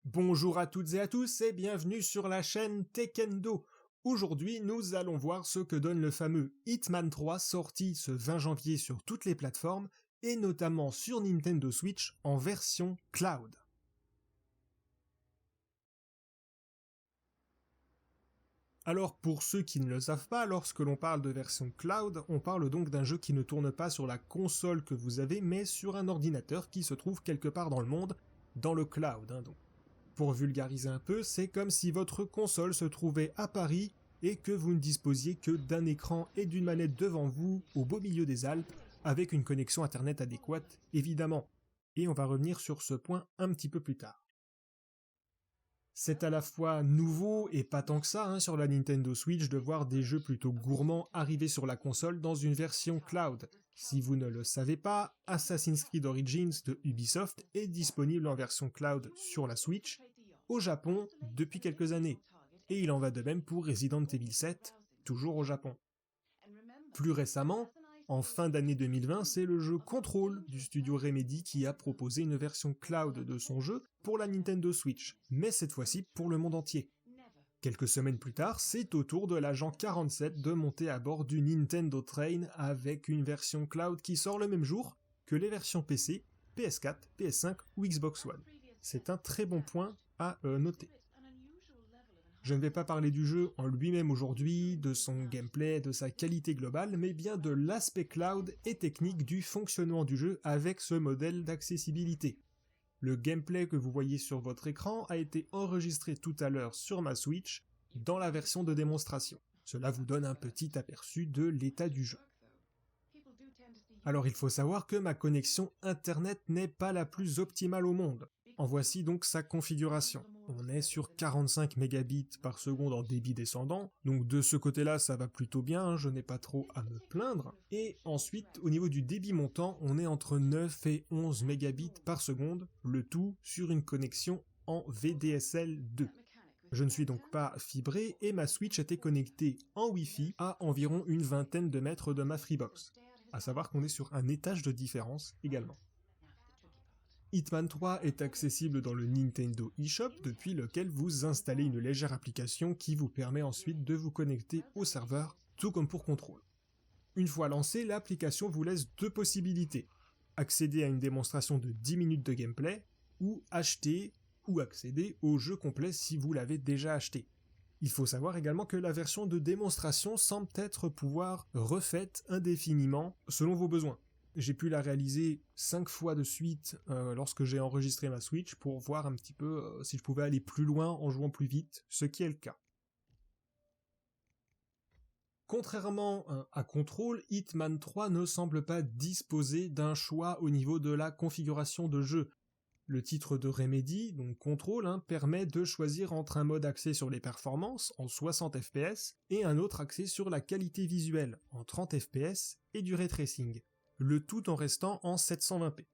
Bonjour à toutes et à tous et bienvenue sur la chaîne Tekendo. Aujourd'hui, nous allons voir ce que donne le fameux Hitman 3 sorti ce 20 janvier sur toutes les plateformes et notamment sur Nintendo Switch en version cloud. Alors pour ceux qui ne le savent pas, lorsque l'on parle de version cloud, on parle donc d'un jeu qui ne tourne pas sur la console que vous avez mais sur un ordinateur qui se trouve quelque part dans le monde, dans le cloud donc. Pour vulgariser un peu, c'est comme si votre console se trouvait à Paris et que vous ne disposiez que d'un écran et d'une manette devant vous, au beau milieu des Alpes, avec une connexion internet adéquate, évidemment. Et on va revenir sur ce point un petit peu plus tard. C'est à la fois nouveau et pas tant que ça sur la Nintendo Switch de voir des jeux plutôt gourmands arriver sur la console dans une version cloud. Si vous ne le savez pas, Assassin's Creed Origins de Ubisoft est disponible en version cloud sur la Switch, au Japon, depuis quelques années. Et il en va de même pour Resident Evil 7, toujours au Japon. Plus récemment, en fin d'année 2020, c'est le jeu Control du studio Remedy qui a proposé une version cloud de son jeu pour la Nintendo Switch, mais cette fois-ci pour le monde entier. Quelques semaines plus tard, c'est au tour de l'agent 47 de monter à bord du Nintendo Train avec une version cloud qui sort le même jour que les versions PC, PS4, PS5 ou Xbox One. C'est un très bon point à noter. Je ne vais pas parler du jeu en lui-même aujourd'hui, de son gameplay, de sa qualité globale, mais bien de l'aspect cloud et technique du fonctionnement du jeu avec ce modèle d'accessibilité. Le gameplay que vous voyez sur votre écran a été enregistré tout à l'heure sur ma Switch dans la version de démonstration. Cela vous donne un petit aperçu de l'état du jeu. Alors il faut savoir que ma connexion internet n'est pas la plus optimale au monde. En voici donc sa configuration. On est sur 45 mégabits par seconde en débit descendant, donc de ce côté-là ça va plutôt bien, je n'ai pas trop à me plaindre. Et ensuite, au niveau du débit montant, on est entre 9 et 11 mégabits par seconde, le tout sur une connexion en VDSL 2. Je ne suis donc pas fibré et ma Switch était connectée en Wi-Fi à environ une vingtaine de mètres de ma Freebox. À savoir qu'on est sur un étage de différence également. Hitman 3 est accessible dans le Nintendo eShop depuis lequel vous installez une légère application qui vous permet ensuite de vous connecter au serveur, tout comme pour Control. Une fois lancée, l'application vous laisse deux possibilités. Accéder à une démonstration de 10 minutes de gameplay, ou acheter ou accéder au jeu complet si vous l'avez déjà acheté. Il faut savoir également que la version de démonstration semble être pouvoir refaite indéfiniment selon vos besoins. J'ai pu la réaliser 5 fois de suite lorsque j'ai enregistré ma Switch pour voir un petit peu si je pouvais aller plus loin en jouant plus vite, ce qui est le cas. Contrairement à Control, Hitman 3 ne semble pas disposer d'un choix au niveau de la configuration de jeu. Le titre de Remedy, donc Control, permet de choisir entre un mode axé sur les performances, en 60 fps, et un autre axé sur la qualité visuelle, en 30 fps, et du ray tracing. Le tout en restant en 720p.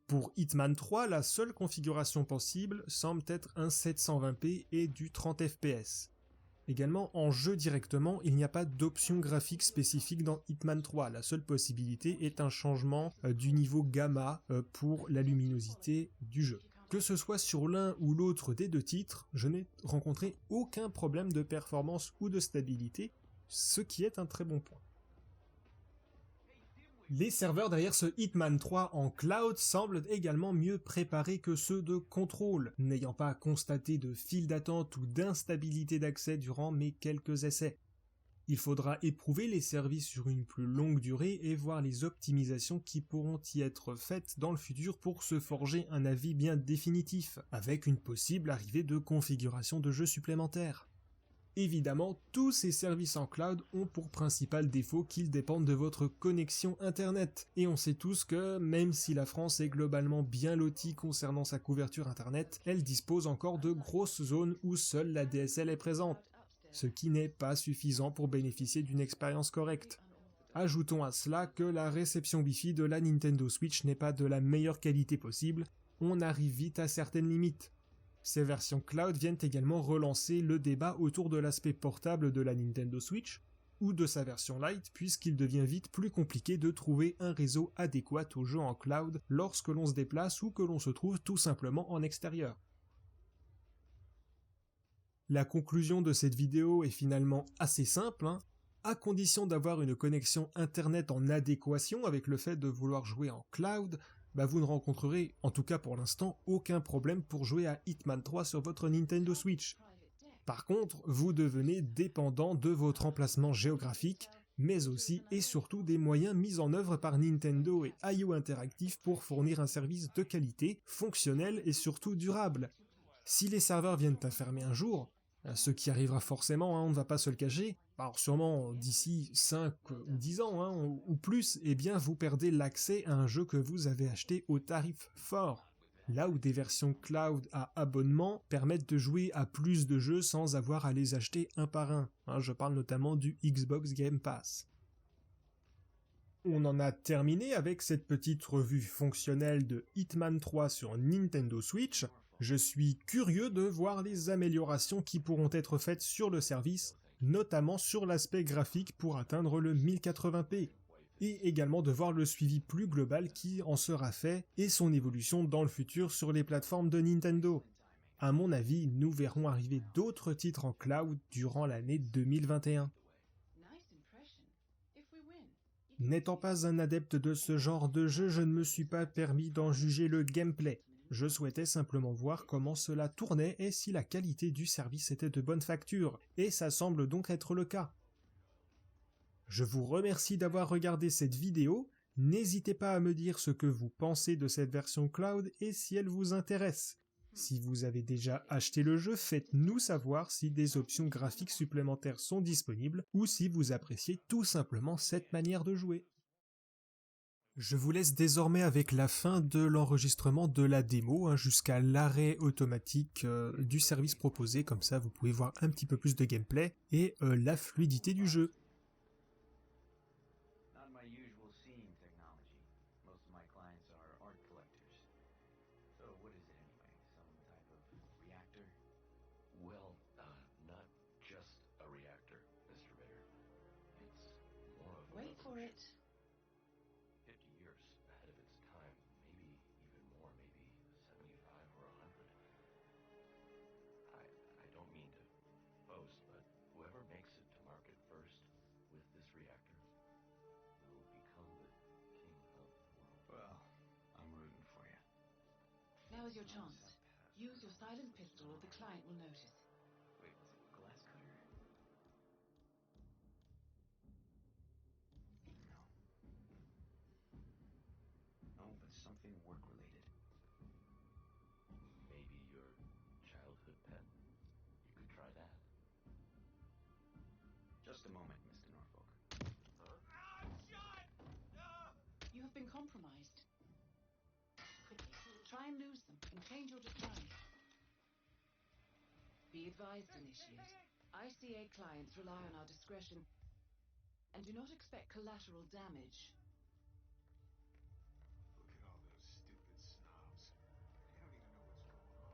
Pour Hitman 3, la seule configuration possible semble être un 720p et du 30 fps. Également, en jeu directement, il n'y a pas d'option graphique spécifique dans Hitman 3. La seule possibilité est un changement du niveau gamma pour la luminosité du jeu. Que ce soit sur l'un ou l'autre des deux titres, je n'ai rencontré aucun problème de performance ou de stabilité, ce qui est un très bon point. Les serveurs derrière ce Hitman 3 en cloud semblent également mieux préparés que ceux de Control, n'ayant pas constaté de file d'attente ou d'instabilité d'accès durant mes quelques essais. Il faudra éprouver les services sur une plus longue durée et voir les optimisations qui pourront y être faites dans le futur pour se forger un avis bien définitif, avec une possible arrivée de configuration de jeux supplémentaires. Évidemment, tous ces services en cloud ont pour principal défaut qu'ils dépendent de votre connexion internet. Et on sait tous que, même si la France est globalement bien lotie concernant sa couverture internet, elle dispose encore de grosses zones où seule la DSL est présente, ce qui n'est pas suffisant pour bénéficier d'une expérience correcte. Ajoutons à cela que la réception Wi-Fi de la Nintendo Switch n'est pas de la meilleure qualité possible, on arrive vite à certaines limites. Ces versions cloud viennent également relancer le débat autour de l'aspect portable de la Nintendo Switch, ou de sa version Lite, puisqu'il devient vite plus compliqué de trouver un réseau adéquat aux jeux en cloud lorsque l'on se déplace ou que l'on se trouve tout simplement en extérieur. La conclusion de cette vidéo est finalement assez simple, hein. À condition d'avoir une connexion internet en adéquation avec le fait de vouloir jouer en cloud, vous ne rencontrerez, en tout cas pour l'instant, aucun problème pour jouer à Hitman 3 sur votre Nintendo Switch. Par contre, vous devenez dépendant de votre emplacement géographique, mais aussi et surtout des moyens mis en œuvre par Nintendo et IO Interactive pour fournir un service de qualité, fonctionnel et surtout durable. Si les serveurs viennent à fermer un jour, ce qui arrivera forcément, hein, on ne va pas se le cacher, alors sûrement d'ici 5 ou 10 ans, hein, ou plus, eh bien vous perdez l'accès à un jeu que vous avez acheté au tarif fort. Là où des versions cloud à abonnement permettent de jouer à plus de jeux sans avoir à les acheter un par un. Hein, je parle notamment du Xbox Game Pass. On en a terminé avec cette petite revue fonctionnelle de Hitman 3 sur Nintendo Switch. Je suis curieux de voir les améliorations qui pourront être faites sur le service, notamment sur l'aspect graphique pour atteindre le 1080p, et également de voir le suivi plus global qui en sera fait et son évolution dans le futur sur les plateformes de Nintendo. À mon avis, nous verrons arriver d'autres titres en cloud durant l'année 2021. N'étant pas un adepte de ce genre de jeu, je ne me suis pas permis d'en juger le gameplay. Je souhaitais simplement voir comment cela tournait et si la qualité du service était de bonne facture, et ça semble donc être le cas. Je vous remercie d'avoir regardé cette vidéo, n'hésitez pas à me dire ce que vous pensez de cette version cloud et si elle vous intéresse. Si vous avez déjà acheté le jeu, faites-nous savoir si des options graphiques supplémentaires sont disponibles ou si vous appréciez tout simplement cette manière de jouer. Je vous laisse désormais avec la fin de l'enregistrement de la démo, hein, jusqu'à l'arrêt automatique du service proposé, comme ça vous pouvez voir un petit peu plus de gameplay et la fluidité du jeu. Wait for it. Now is your chance. Use your silent pistol or the client will notice. Wait, was it glass cutter? No. No, but something work-related. Maybe your childhood pet? You could try that. Just a moment, Mr. Norfolk. You have been compromised. Try and lose them and change your decline. Be advised, Initiate. ICA clients rely on our discretion and do not expect collateral damage. Look at all those stupid snobs. They don't even know what's going on.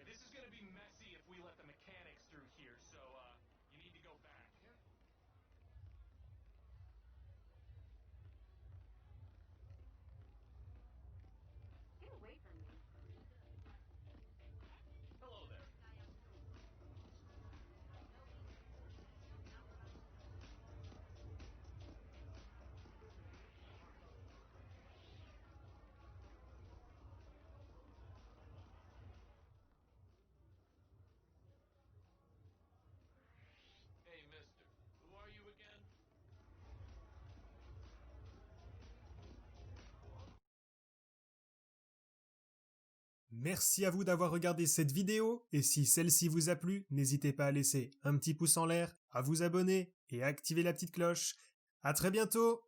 This is gonna be messy if we let the mechanics through here, so, you need to go back. Get away from me. Hello there. Hey, mister, who are you again? Merci à vous d'avoir regardé cette vidéo, et si celle-ci vous a plu, n'hésitez pas à laisser un petit pouce en l'air, à vous abonner et à activer la petite cloche. À très bientôt!